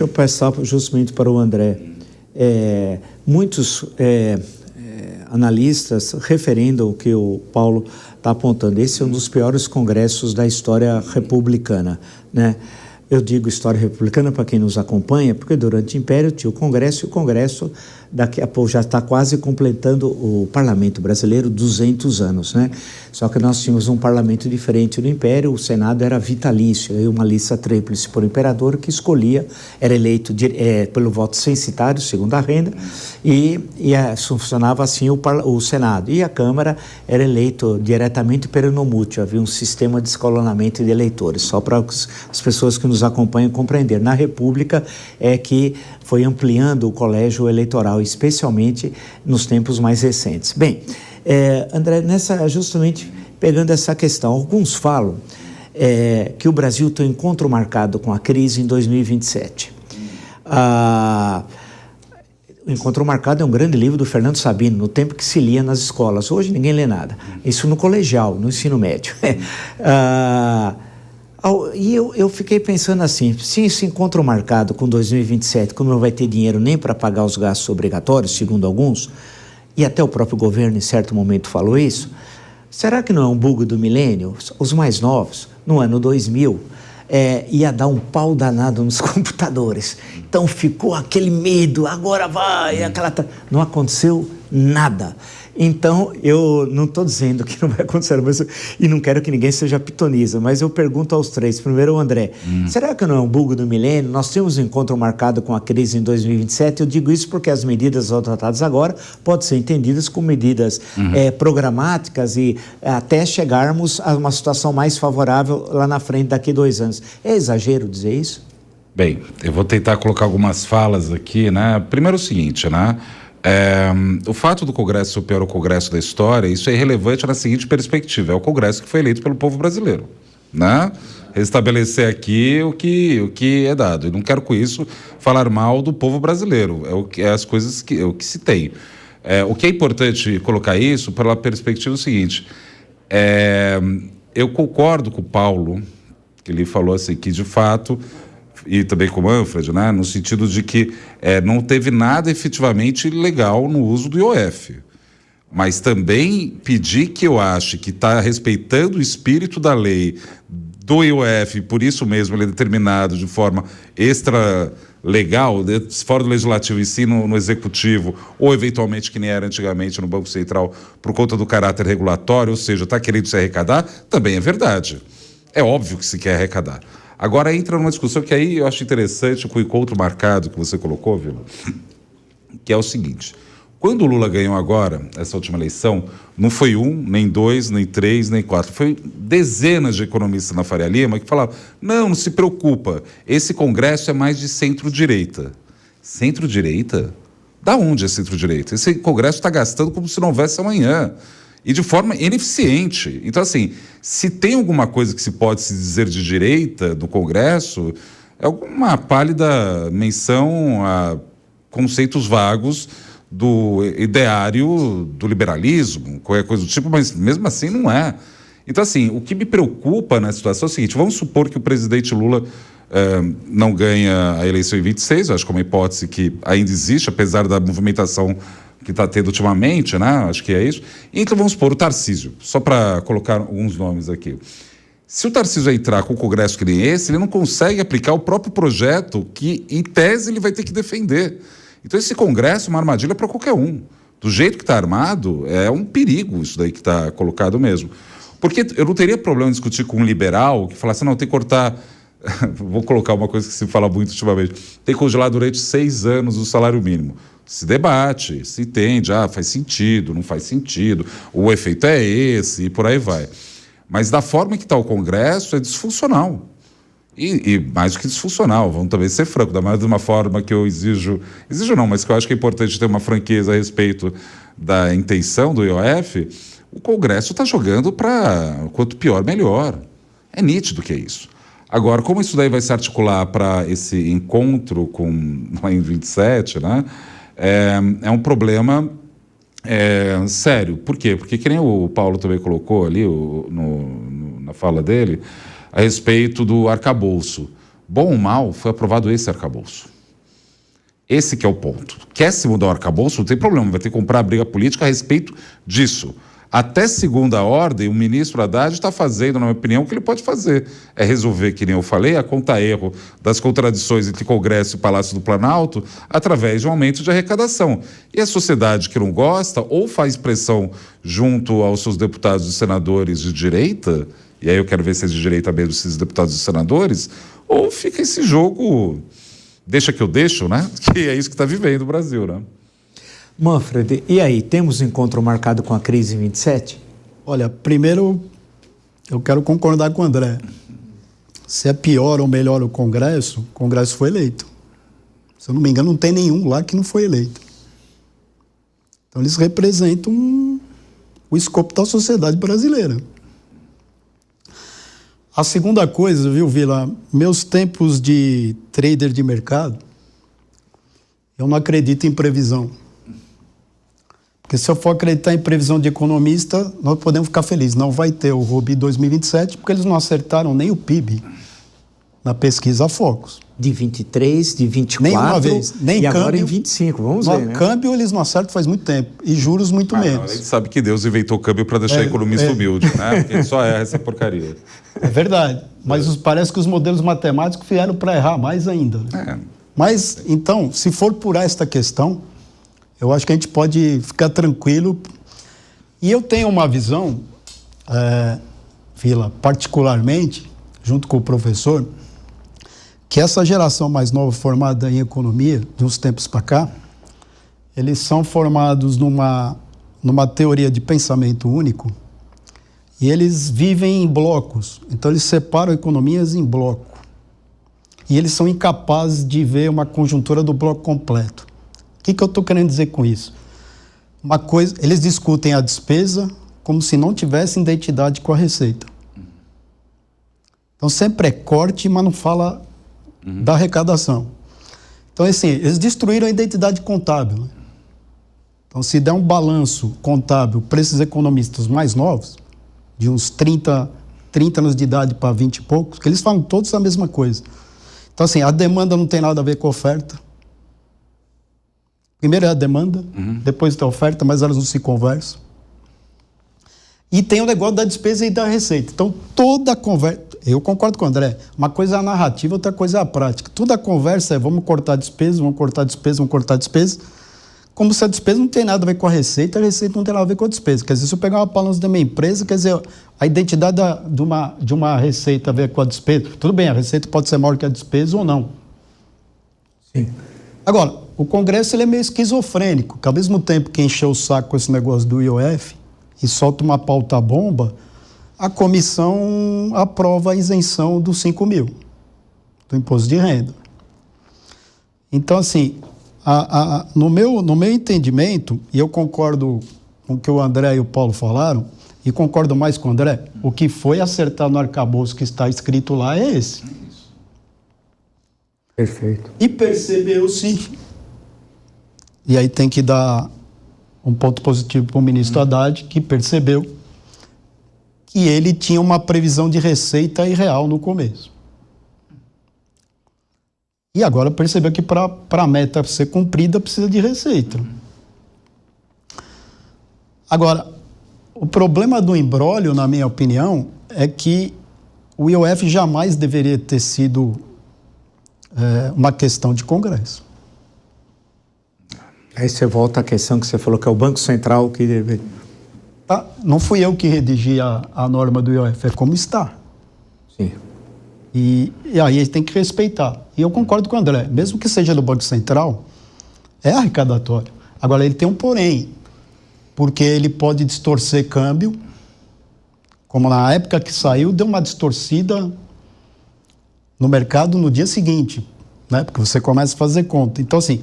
Eu passar justamente para o André. Muitos analistas referindo ao que o Paulo está apontando. Esse é um dos piores congressos da história republicana, né? Eu digo história republicana para quem nos acompanha, porque durante o Império tinha o Congresso, e o Congresso daqui a pouco já está quase completando o Parlamento brasileiro 200 anos, né? Só que nós tínhamos um parlamento diferente no Império, o Senado era vitalício, aí uma lista tríplice por imperador que escolhia, era eleito pelo voto censitário, segundo a renda, e funcionava assim o Senado. E a Câmara era eleito diretamente per mútuo, havia um sistema de escalonamento de eleitores, só para as pessoas que nos acompanham compreender. Na República é que foi ampliando o colégio eleitoral, especialmente nos tempos mais recentes. Bem, André, justamente pegando essa questão, alguns falam que o Brasil tem um encontro marcado com a crise em 2027. O Encontro Marcado é um grande livro do Fernando Sabino, no tempo que se lia nas escolas. Hoje ninguém lê nada. Isso no colegial, no ensino médio. E eu fiquei pensando assim, se esse encontro marcado com 2027, como não vai ter dinheiro nem para pagar os gastos obrigatórios, segundo alguns, e até o próprio governo em certo momento falou isso, será que não é um bug do milênio? Os mais novos, no ano 2000, ia dar um pau danado nos computadores. Então ficou aquele medo, agora vai, não aconteceu nada. Então, eu não estou dizendo que não vai acontecer, e não quero que ninguém seja pitonisa, mas eu pergunto aos três. Primeiro, o André, será que não é um bug do milênio? Nós temos um encontro marcado com a crise em 2027, eu digo isso porque as medidas adotadas agora podem ser entendidas como medidas programáticas e até chegarmos a uma situação mais favorável lá na frente daqui a 2 anos. É exagero dizer isso? Bem, eu vou tentar colocar algumas falas aqui, né? Primeiro o seguinte, né? O fato do Congresso ser o pior Congresso da história, isso é irrelevante na seguinte perspectiva: é o Congresso que foi eleito pelo povo brasileiro, né? Restabelecer aqui o que é dado. Eu não quero com isso falar mal do povo brasileiro, as coisas o que se tem. O que é importante colocar isso pela perspectiva seguinte: eu concordo com o Paulo, que ele falou assim, que de fato, e também com o Manfred, né, no sentido de que não teve nada efetivamente legal no uso do IOF. Mas também pedir que eu ache que está respeitando o espírito da lei do IOF, por isso mesmo ele é determinado de forma extra legal, fora do legislativo e sim no executivo, ou eventualmente que nem era antigamente no Banco Central, por conta do caráter regulatório, ou seja, está querendo se arrecadar, também é verdade. É óbvio que se quer arrecadar. Agora entra numa discussão que aí eu acho interessante com o encontro marcado que você colocou, Vila, que é o seguinte: quando o Lula ganhou agora, essa última eleição, não foi 1, nem 2, nem 3, nem 4, foi dezenas de economistas na Faria Lima que falavam, não se preocupa, esse Congresso é mais de centro-direita. Centro-direita? Da onde é centro-direita? Esse Congresso está gastando como se não houvesse amanhã. E de forma ineficiente. Então, assim, se tem alguma coisa que se pode se dizer de direita do Congresso, é alguma pálida menção a conceitos vagos do ideário do liberalismo, qualquer coisa do tipo, mas mesmo assim não é. Então, assim, o que me preocupa na situação é o seguinte: vamos supor que o presidente Lula não ganha a eleição em 26, eu acho que é uma hipótese que ainda existe, apesar da movimentação que está tendo ultimamente, né? Acho que é isso. Então vamos supor o Tarcísio, só para colocar alguns nomes aqui. Se o Tarcísio entrar com o Congresso que nem esse, ele não consegue aplicar o próprio projeto que, em tese, ele vai ter que defender. Então esse Congresso é uma armadilha para qualquer um. Do jeito que está armado, é um perigo isso daí que está colocado mesmo. Porque eu não teria problema em discutir com um liberal que falasse, não, tem que cortar... Vou colocar uma coisa que se fala muito ultimamente. Tem que congelar durante 6 anos o salário mínimo. Se debate, se entende, faz sentido, não faz sentido, o efeito é esse e por aí vai. Mas da forma que está o Congresso, é disfuncional. E mais do que disfuncional, vamos também ser francos, da mesma forma que eu exijo não, mas que eu acho que é importante ter uma franqueza a respeito da intenção do IOF, o Congresso está jogando para quanto pior, melhor. É nítido que é isso. Agora, como isso daí vai se articular para esse encontro lá em 27, né? É um problema sério. Por quê? Porque, que nem o Paulo também colocou ali na fala dele, a respeito do arcabouço. Bom ou mal, foi aprovado esse arcabouço. Esse que é o ponto. Quer se mudar o arcabouço, não tem problema, vai ter que comprar a briga política a respeito disso. Até segunda ordem, o ministro Haddad está fazendo, na minha opinião, o que ele pode fazer. É resolver, que nem eu falei, a conta-erro das contradições entre Congresso e Palácio do Planalto através de um aumento de arrecadação. E a sociedade que não gosta, ou faz pressão junto aos seus deputados e senadores de direita, e aí eu quero ver se é de direita mesmo esses deputados e senadores, ou fica esse jogo, deixa que eu deixo, né? Que é isso que está vivendo o Brasil, né? Manfred, e aí, temos encontro marcado com a crise em 27? Olha, primeiro eu quero concordar com o André. Se é pior ou melhor o Congresso foi eleito. Se eu não me engano, não tem nenhum lá que não foi eleito. Então eles representam o escopo da sociedade brasileira. A segunda coisa, viu, Vila? Meus tempos de trader de mercado, eu não acredito em previsão. Porque se eu for acreditar em previsão de economista, nós podemos ficar felizes. Não vai ter o Robi 2027, porque eles não acertaram nem o PIB na pesquisa Focus. De 23, de 24, nenhuma vez. Nem e câmbio, agora em 25, vamos ver, né? Câmbio eles não acertam faz muito tempo, e juros muito menos. A gente sabe que Deus inventou o câmbio para deixar a economista humilde, né? Porque ele só erra essa porcaria. É verdade, mas parece que os modelos matemáticos vieram para errar mais ainda. Mas, então, se for por esta questão, eu acho que a gente pode ficar tranquilo. E eu tenho uma visão, Vila, particularmente, junto com o professor, que essa geração mais nova formada em economia, de uns tempos para cá, eles são formados numa teoria de pensamento único e eles vivem em blocos. Então, eles separam economias em bloco. E eles são incapazes de ver uma conjuntura do bloco completo. O que eu estou querendo dizer com isso? Uma coisa, eles discutem a despesa como se não tivesse identidade com a receita. Então, sempre é corte, mas não fala da arrecadação. Então, assim, eles destruíram a identidade contábil. Né? Então, se der um balanço contábil para esses economistas mais novos, de uns 30 anos de idade para 20 e poucos, que eles falam todos a mesma coisa. Então, assim, a demanda não tem nada a ver com a oferta. Primeiro é a demanda, depois tem a oferta, mas elas não se conversam. E tem o negócio da despesa e da receita. Então, toda a conversa... Eu concordo com o André. Uma coisa é a narrativa, outra coisa é a prática. Toda a conversa é vamos cortar despesa, vamos cortar despesa, vamos cortar despesa. Como se a despesa não tem nada a ver com a receita não tem nada a ver com a despesa. Quer dizer, se eu pegar uma balança da minha empresa, quer dizer, a identidade de uma receita a ver com a despesa. Tudo bem, a receita pode ser maior que a despesa ou não. Sim. Agora, o Congresso ele é meio esquizofrênico, que ao mesmo tempo que encheu o saco com esse negócio do IOF e solta uma pauta bomba, a comissão aprova a isenção dos 5 mil do imposto de renda. Então, assim, no meu entendimento, e eu concordo com o que o André e o Paulo falaram, e concordo mais com o André, o que foi acertar no arcabouço que está escrito lá é esse. Perfeito. E percebeu-se, e aí tem que dar um ponto positivo para o ministro Haddad, que percebeu que ele tinha uma previsão de receita irreal no começo. E agora percebeu que para a meta ser cumprida precisa de receita. Agora, o problema do imbróglio, na minha opinião, é que o IOF jamais deveria ter sido uma questão de Congresso. Aí você volta à questão que você falou, que é o Banco Central que deve... Tá? Não fui eu que redigi a norma do IOF, é como está. Sim. E aí a gente tem que respeitar. E eu concordo com o André, mesmo que seja do Banco Central, é arrecadatório. Agora, ele tem um porém, porque ele pode distorcer câmbio, como na época que saiu, deu uma distorcida no mercado no dia seguinte, né? Porque você começa a fazer conta. Então, assim,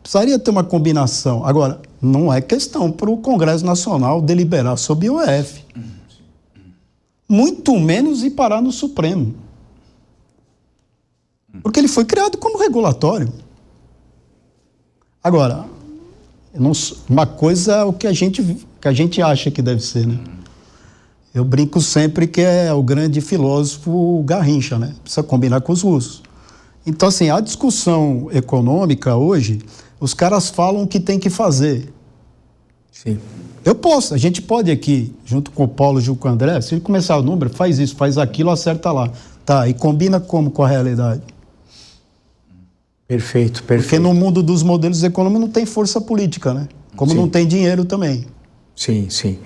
precisaria ter uma combinação. Agora, não é questão para o Congresso Nacional deliberar sobre o IOF. Muito menos ir parar no Supremo. Porque ele foi criado como regulatório. Agora, uma coisa é o que a gente acha que deve ser, né? Eu brinco sempre que é o grande filósofo Garrincha, né? Precisa combinar com os russos. Então, assim, a discussão econômica hoje, os caras falam o que tem que fazer. Sim. A gente pode aqui, junto com o Paulo, junto com o André, se ele começar o número, faz isso, faz aquilo, acerta lá. Tá, e combina como com a realidade? Perfeito, Porque perfeito. no mundo dos modelos econômicos não tem força política, né? Como Sim. não tem dinheiro também. Sim, sim.